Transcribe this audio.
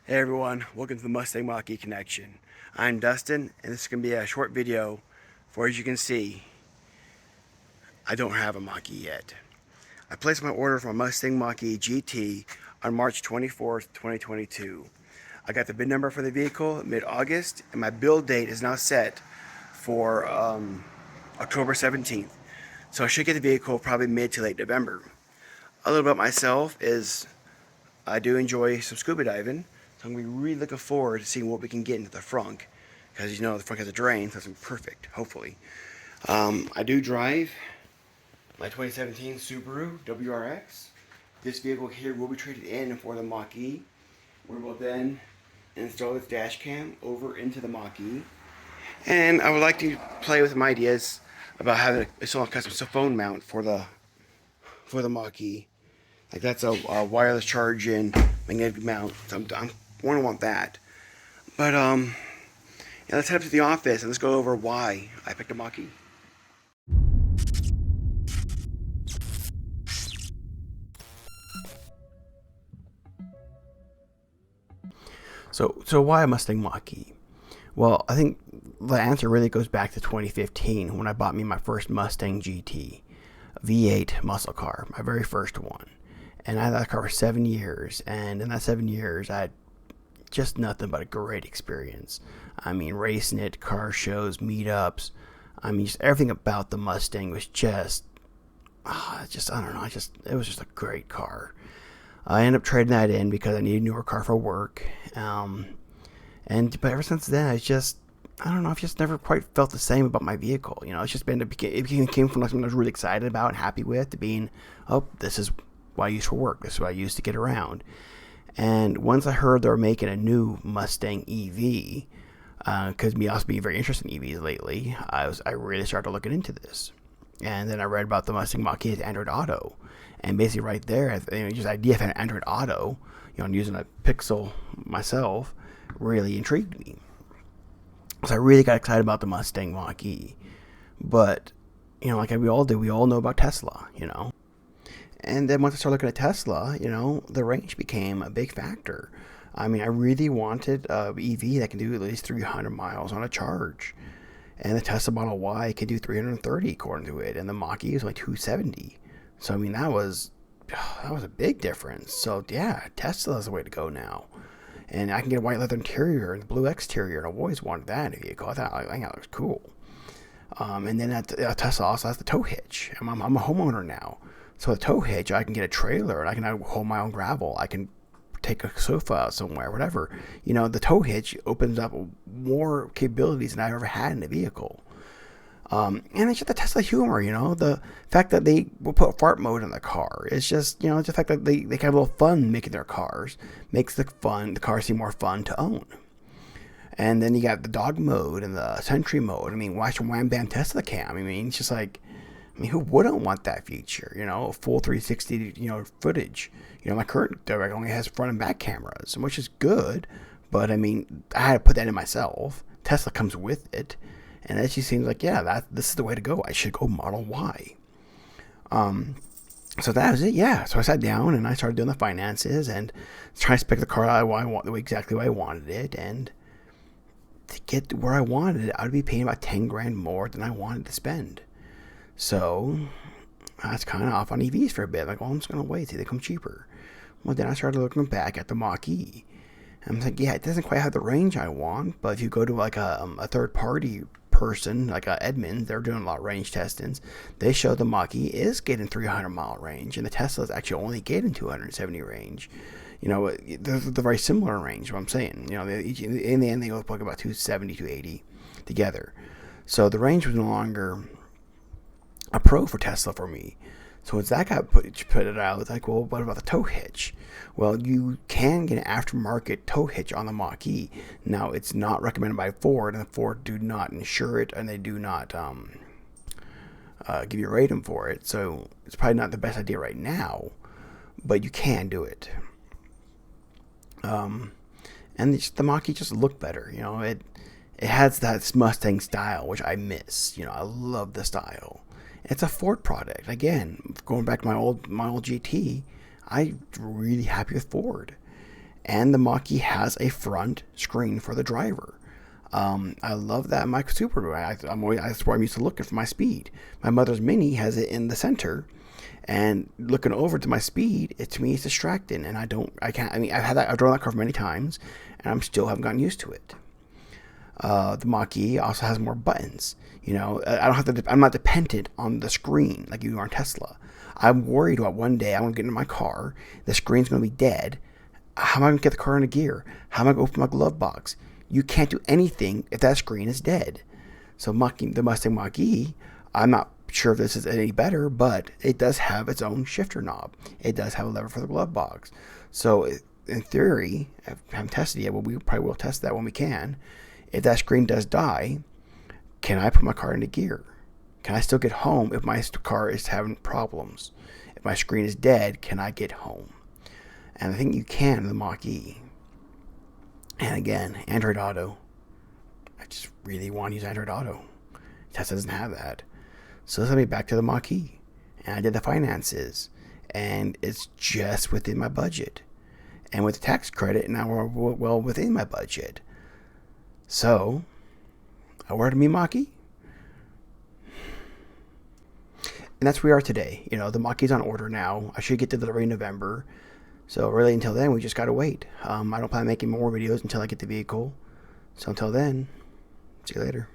Hey everyone, welcome to the Mustang Mach E Connection. I'm Dustin, and this is going to be a short video for, as you can see, I don't have a Mach E yet. I placed my order for my Mustang Mach E GT on March 24th, 2022. I got the VIN number for the vehicle mid-August, and my build date is now set for October 17th. So I should get the vehicle probably mid to late November. A little about myself is I do enjoy some scuba diving, so I'm going to be really looking forward to seeing what we can get into the frunk, because you know the frunk has a drain, so it's perfect, hopefully. I do drive my 2017 Subaru WRX. This vehicle here will be traded in for the Mach E. We will then install this dash cam over into the Mach E. And I would like to play with some ideas about having a custom phone mount for the Mach E. Like that's a wireless charging magnetic mount. So I'm going to want that. But yeah, let's head up to the office and let's go over why I picked a Mach E. So why a Mustang Mach E? Well, I think the answer really goes back to 2015 when I bought me my first Mustang GT, V8 muscle car, my very first one. And I had that car for 7 years, and in that 7 years, I had just nothing but a great experience. I mean, racing it, car shows, meetups. I mean, just everything about the Mustang was I don't know, it was just a great car. I ended up trading that in because I needed a newer car for work. But ever since then, I don't know, I've just never quite felt the same about my vehicle. You know, it's just came from something I was really excited about and happy with to being, oh, this is what I use for work. This is what I use to get around. And once I heard they were making a new Mustang EV, because me also being very interested in EVs lately, I really started looking into this. And then I read about the Mustang Mach E Android Auto, and basically right there, just the idea of an Android Auto, I'm using a Pixel myself, really intrigued me. So I really got excited about the Mustang Mach E. But like we all do, we all know about Tesla. And then once I started looking at Tesla, the range became a big factor. I mean, I really wanted a EV that can do at least 300 miles on a charge. And the Tesla Model Y can do 330 according to it, and the Mach E is only 270. So I mean, that was a big difference. So yeah, Tesla is the way to go now. And I can get a white leather interior and blue exterior, and I've always wanted that in a vehicle. I thought that was cool. And then Tesla also has the tow hitch. I'm a homeowner now. So with a tow hitch, I can get a trailer and I can hold my own gravel. I can take a sofa out somewhere, whatever. The tow hitch opens up more capabilities than I've ever had in a vehicle. And it's just the Tesla humor, the fact that they will put fart mode in the car. It's just, the fact that they can have a little fun making their cars makes the car seem more fun to own. And then you got the dog mode and the sentry mode. I mean, watch Wham, Baam, Teslacam. I mean, it's just like, who wouldn't want that feature? A full 360, footage. My current Direct only has front and back cameras, which is good. But I mean, I had to put that in myself. Tesla comes with it, and it just seems like, yeah, this is the way to go. I should go Model Y. So that was it. Yeah. So I sat down and I started doing the finances and trying to spec the car out exactly why I wanted it, and to get where I wanted it, I would be paying about 10 grand more than I wanted to spend. So I was kind of off on EVs for a bit. Like, I'm just going to wait till they come cheaper. Well, then I started looking back at the Mach E. And I'm like, yeah, it doesn't quite have the range I want. But if you go to like a third party person, like Edmunds, they're doing a lot of range testings. They show the Mach E is getting 300-mile range. And the Tesla is actually only getting 270 range. They're very similar in range, what I'm saying. In the end, they both plug about 270, 280 together. So the range was no longer a pro for Tesla for me. So once that got put it out, it's like, well, what about the tow hitch? Well, you can get an aftermarket tow hitch on the Mach E. Now, it's not recommended by Ford, and Ford do not insure it, and they do not give you a rating for it. So it's probably not the best idea right now, but you can do it. And the Mach E just looked better. It has that Mustang style, which I miss. I love the style. It's a Ford product. Again, going back to my old GT, I'm really happy with Ford. And the Mach E has a front screen for the driver. I love that in my Subaru. That's where I'm used to looking for my speed. My mother's Mini has it in the center, and looking over to my speed, to me, it's distracting, and I've drawn that car many times, and I'm still haven't gotten used to it. The Mach E also has more buttons. I'm not dependent on the screen like you are in Tesla. I'm worried about one day I'm going to get in my car, the screen's going to be dead. How am I going to get the car into gear? How am I going to open my glove box? You can't do anything if that screen is dead. So the Mustang Mach E, I'm not sure if this is any better, but it does have its own shifter knob. It does have a lever for the glove box. So in theory, I haven't tested it yet, but we probably will test that when we can. If that screen does die, can I put my car into gear? Can I still get home if my car is having problems? If my screen is dead, can I get home? And I think you can in the Mach E. And again, Android Auto. I just really want to use Android Auto. Tesla doesn't have that. So let's let me back to the Mach E. And I did the finances. And it's just within my budget. And with the tax credit, now we're well within my budget. So, I ordered me Mach E. And that's where we are today. The Mach E's on order now. I should get delivery in November. So really until then, we just got to wait. I don't plan on making more videos until I get the vehicle. So until then, see you later.